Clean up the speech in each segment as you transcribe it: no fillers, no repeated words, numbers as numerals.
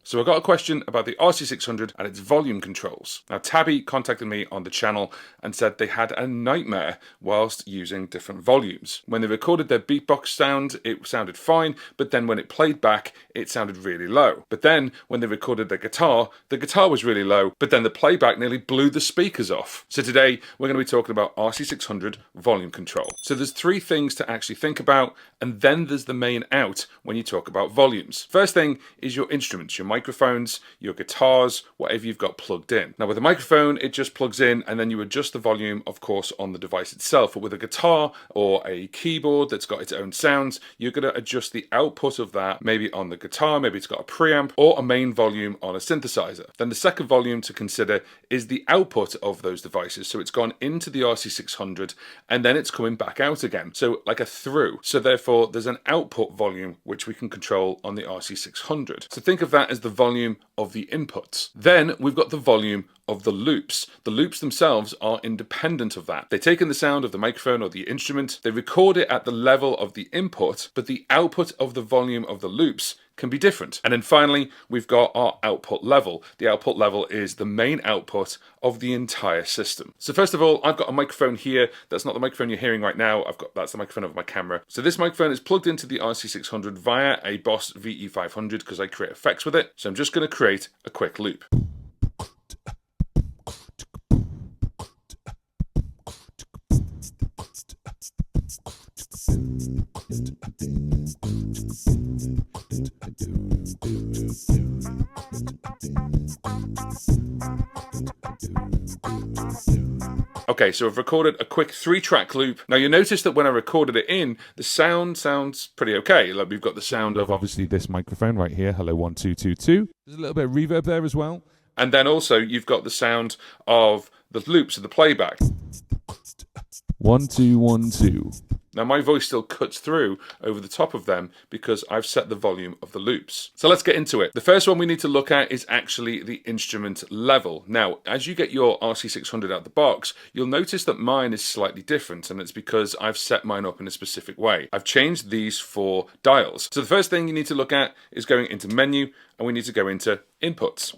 So I got a question about the RC-600 and its volume controls. Now Tabby contacted me on the channel and said they had a nightmare whilst using different volumes. When they recorded their beatbox sound, it sounded fine, but then when it played back, it sounded really low. But then when they recorded their guitar, the guitar was really low, but then the playback nearly blew the speakers off. So today we're going to be talking about RC-600 volume control. So there's three things to actually think about, and then there's the main out when you talk about volumes. First thing is your instruments, your microphones, your guitars, whatever you've got plugged in. Now with a microphone, it just plugs in and then you adjust the volume, of course, on the device itself. But with a guitar or a keyboard that's got its own sounds, you're going to adjust the output of that, maybe on the guitar, maybe it's got a preamp or a main volume on a synthesizer. Then the second volume to consider is the output of those devices. So it's gone into the RC-600 and then it's coming back out again. So like a through. So therefore there's an output volume which we can control on the RC-600. So think of that as the volume of the inputs. Then we've got the volume of the loops. The loops themselves are independent of that. They take in the sound of the microphone or the instrument, they record it at the level of the input, but the output of the volume of the loops can be different. And then finally, we've got our output level. The output level is the main output of the entire system. So first of all, I've got a microphone here. That's not the microphone you're hearing right now. That's the microphone of my camera. So this microphone is plugged into the RC-600 via a Boss VE500 because I create effects with it. So I'm just going to create a quick loop. Okay, so I've recorded a quick 3-track loop. Now you notice that when I recorded it in, the sound sounds pretty okay. Like we've got the sound of obviously this microphone right here. Hello, 1 2 2 2. There's a little bit of reverb there as well. And then also you've got the sound of the loops of the playback. 1 2 1 2. Now my voice still cuts through over the top of them because I've set the volume of the loops. So let's get into it. The first one we need to look at is actually the instrument level. Now, as you get your RC-600 out the box, you'll notice that mine is slightly different, and it's because I've set mine up in a specific way. I've changed these 4 dials. So the first thing you need to look at is going into menu, and we need to go into inputs.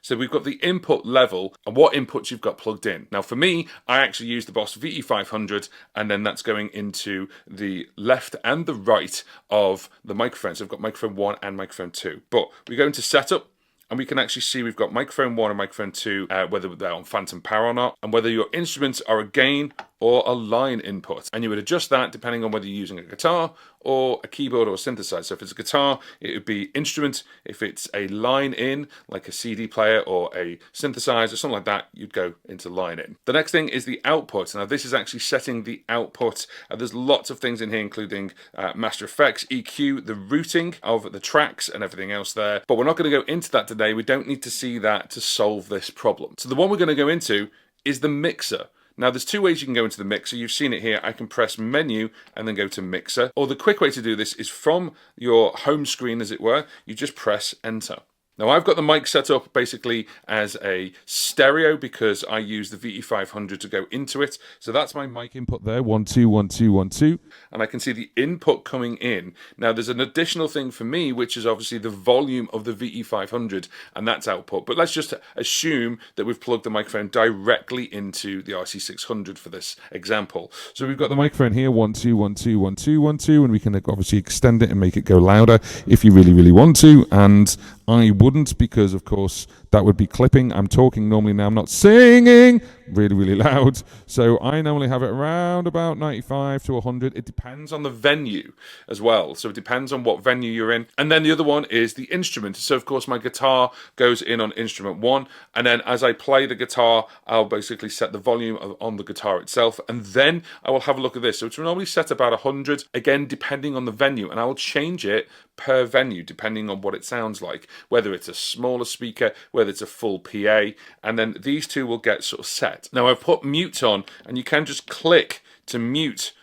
So we've got the input level and what inputs you've got plugged in. Now for me, I actually use the Boss VE500 and then that's going into the left and the right of the microphone. So I've got microphone 1 and microphone 2. But we go into setup and we can actually see we've got microphone 1 and microphone 2, whether they're on phantom power or not, and whether your instruments are a gain or a line input. And you would adjust that depending on whether you're using a guitar or a keyboard or a synthesizer. So if it's a guitar, it would be instrument. If it's a line in, like a CD player or a synthesizer, something like that, you'd go into line in. The next thing is the output. Now this is actually setting the output. There's lots of things in here, including master effects, EQ, the routing of the tracks and everything else there. But we're not going to go into that today. We don't need to see that to solve this problem. So the one we're going to go into is the mixer. Now there's 2 ways you can go into the mixer. You've seen it here. I can press menu and then go to mixer. Or the quick way to do this is from your home screen, as it were, you just press enter. Now I've got the mic set up basically as a stereo because I use the VE500 to go into it. So that's my mic input there, 1 2 1 2 1 2, and I can see the input coming in. Now there's an additional thing for me, which is obviously the volume of the VE500, and that's output. But let's just assume that we've plugged the microphone directly into the RC-600 for this example. So we've got the microphone here, 1 2 1 2 1 2 1 2, and we can obviously extend it and make it go louder if you really want to. And I wouldn't, because of course that would be clipping. I'm talking normally now, I'm not singing really loud. So I normally have it around about 95 to 100. It depends on the venue as well. So it depends on what venue you're in. And then the other one is the instrument. So of course my guitar goes in on instrument 1. And then as I play the guitar, I'll basically set the volume on the guitar itself. And then I will have a look at this. So it's normally set about 100, again, depending on the venue. And I will change it per venue, depending on what it sounds like, whether it's a smaller speaker, whether it's a full PA, and then these 2 will get sort of set. Now I've put mute on, and you can just click to mute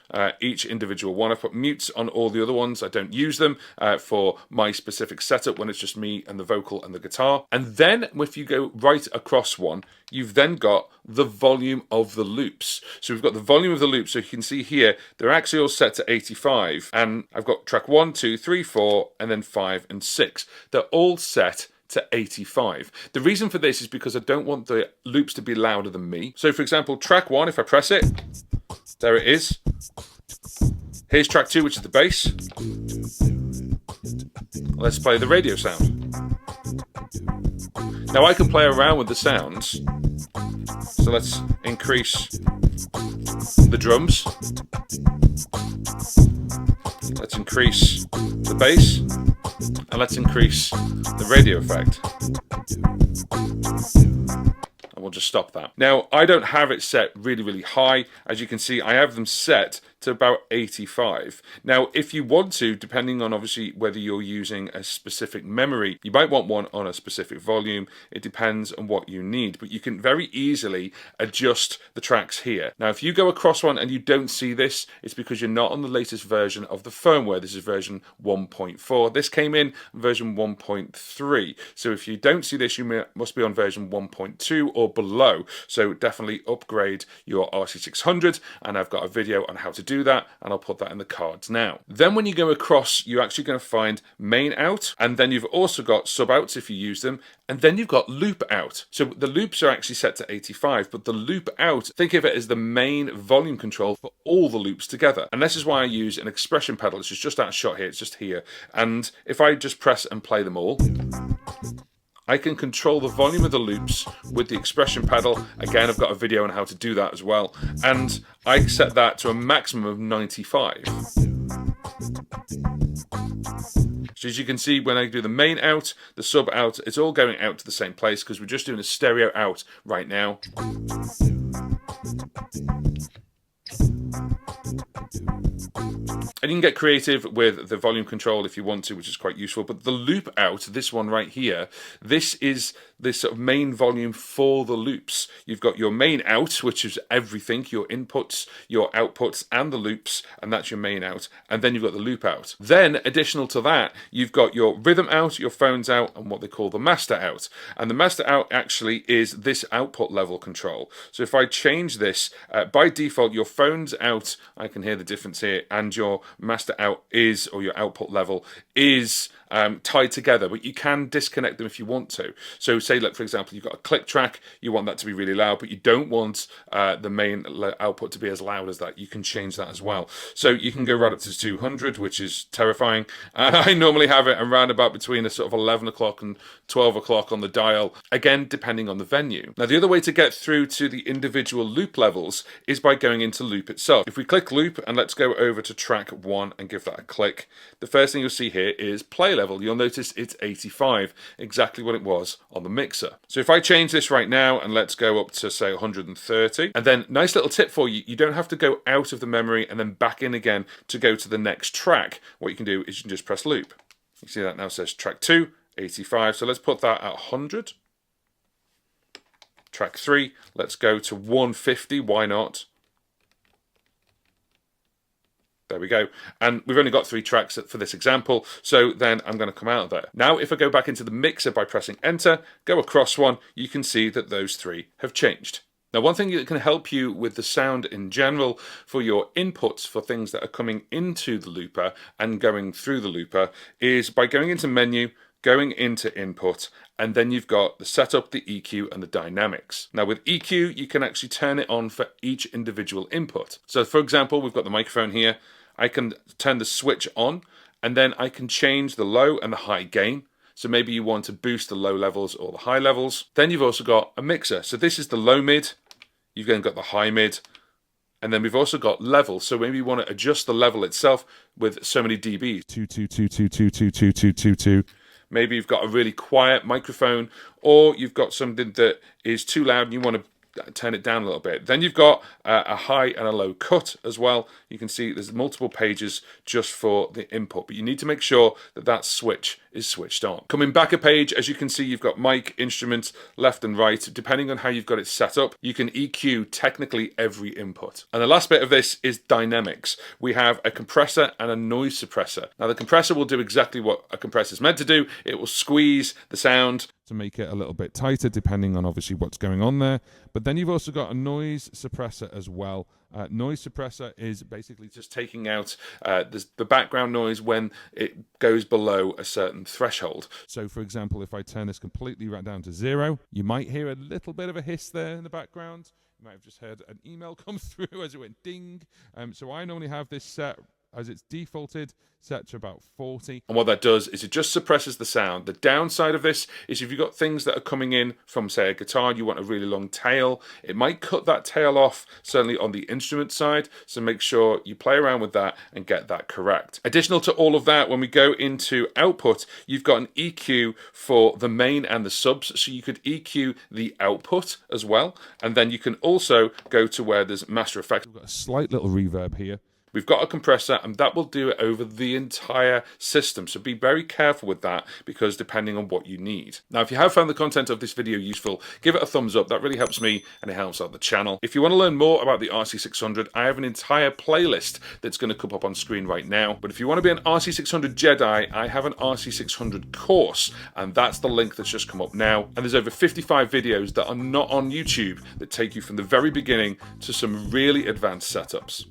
each individual one. I've put mutes on all the other ones. I don't use them for my specific setup when it's just me and the vocal and the guitar. And then if you go right across one, you've then got the volume of the loops. So we've got the volume of the loops. So you can see here, they're actually all set to 85. And I've got track 1, 2, 3, 4, and then 5 and 6. They're all set to 85. The reason for this is because I don't want the loops to be louder than me. So for example, track 1, if I press it, there it is. Here's track 2, which is the bass. Let's play the radio sound. Now I can play around with the sounds. So let's increase the drums. Let's increase the bass. And let's increase the radio effect. And we'll just stop that. Now, I don't have it set really, really high. As you can see, I have them set to about 85. Now, if you want to, depending on obviously whether you're using a specific memory, you might want one on a specific volume. It depends on what you need, but you can very easily adjust the tracks here. Now, if you go across one and you don't see this, it's because you're not on the latest version of the firmware. This is version 1.4. This came in version 1.3. So if you don't see this, you must be on version 1.2 or below. So definitely upgrade your RC-600, and I've got a video on how to do that, and I'll put that in the cards now. Then when you go across, you're actually going to find main out, and then you've also got sub outs if you use them, and then you've got loop out. So the loops are actually set to 85, but the loop out, think of it as the main volume control for all the loops together. And this is why I use an expression pedal, which is just out of shot here, it's just here. And if I just press and play them all, I can control the volume of the loops with the expression pedal. Again, I've got a video on how to do that as well. And I set that to a maximum of 95. So as you can see, when I do the main out, the sub out, it's all going out to the same place because we're just doing a stereo out right now. And you can get creative with the volume control if you want to, which is quite useful. But the loop out, this one right here, this is this sort of main volume for the loops. You've got your main out, which is everything, your inputs, your outputs, and the loops, and that's your main out. And then you've got the loop out. Then, additional to that, you've got your rhythm out, your phones out, and what they call the master out. And the master out actually is this output level control. So if I change this, by default, your phones out, I can hear the difference here, and your master out is, or your output level is tied together, but you can disconnect them if you want to. So say, like, for example, you've got a click track, you want that to be really loud, but you don't want the main output to be as loud as that. You can change that as well. So you can go right up to 200, which is terrifying. I normally have it around about between a sort of 11 o'clock and 12 o'clock on the dial, again, depending on the venue. Now, the other way to get through to the individual loop levels is by going into loop itself. If we click loop, and let's go over to track 1 and give that a click, the first thing you'll see here is play level. You'll notice it's 85, exactly what it was on the mixer. So if I change this right now, and let's go up to say 130, and then nice little tip for you, you don't have to go out of the memory and then back in again to go to the next track. What you can do is you can just press loop. You see that now says track 2, 85, so let's put that at 100. Track 3, let's go to 150, why not? There we go. And we've only got 3 tracks for this example, so then I'm going to come out of there. Now, if I go back into the mixer by pressing enter, go across one, you can see that those 3 have changed. Now, one thing that can help you with the sound in general for your inputs for things that are coming into the looper and going through the looper is by going into menu, going into input, and then you've got the setup, the EQ, and the dynamics. Now with EQ, you can actually turn it on for each individual input. So for example, we've got the microphone here. I can turn the switch on, and then I can change the low and the high gain. So maybe you want to boost the low levels or the high levels. Then you've also got a mixer. So this is the low mid. You've then got the high mid. And then we've also got level. So maybe you want to adjust the level itself with so many dBs. 2. Maybe you've got a really quiet microphone, or you've got something that is too loud and you want to turn it down a little bit. Then you've got a high and a low cut as well. You can see there's multiple pages just for the input, but you need to make sure that that switch is switched on. Coming back a page, as you can see, you've got mic, instruments, left and right. Depending on how you've got it set up, you can EQ technically every input. And the last bit of this is dynamics. We have a compressor and a noise suppressor. Now the compressor will do exactly what a compressor is meant to do. It will squeeze the sound to make it a little bit tighter, depending on obviously what's going on there. But then you've also got a noise suppressor as well. Noise suppressor is basically just taking out the background noise when it goes below a certain threshold. So for example, if I turn this completely right down to 0, you might hear a little bit of a hiss there in the background. You might have just heard an email come through as it went ding. So I normally have this set as it's defaulted, set to about 40. And what that does is it just suppresses the sound. The downside of this is if you've got things that are coming in from, say, a guitar, you want a really long tail, it might cut that tail off, certainly on the instrument side, so make sure you play around with that and get that correct. Additional to all of that, when we go into output, you've got an EQ for the main and the subs, so you could EQ the output as well, and then you can also go to where there's master effects. We've got a slight little reverb here. We've got a compressor, and that will do it over the entire system. So be very careful with that, because depending on what you need. Now, if you have found the content of this video useful, give it a thumbs up. That really helps me and it helps out the channel. If you want to learn more about the RC-600, I have an entire playlist that's going to come up on screen right now. But if you want to be an RC-600 Jedi, I have an RC-600 course, and that's the link that's just come up now. And there's over 55 videos that are not on YouTube that take you from the very beginning to some really advanced setups.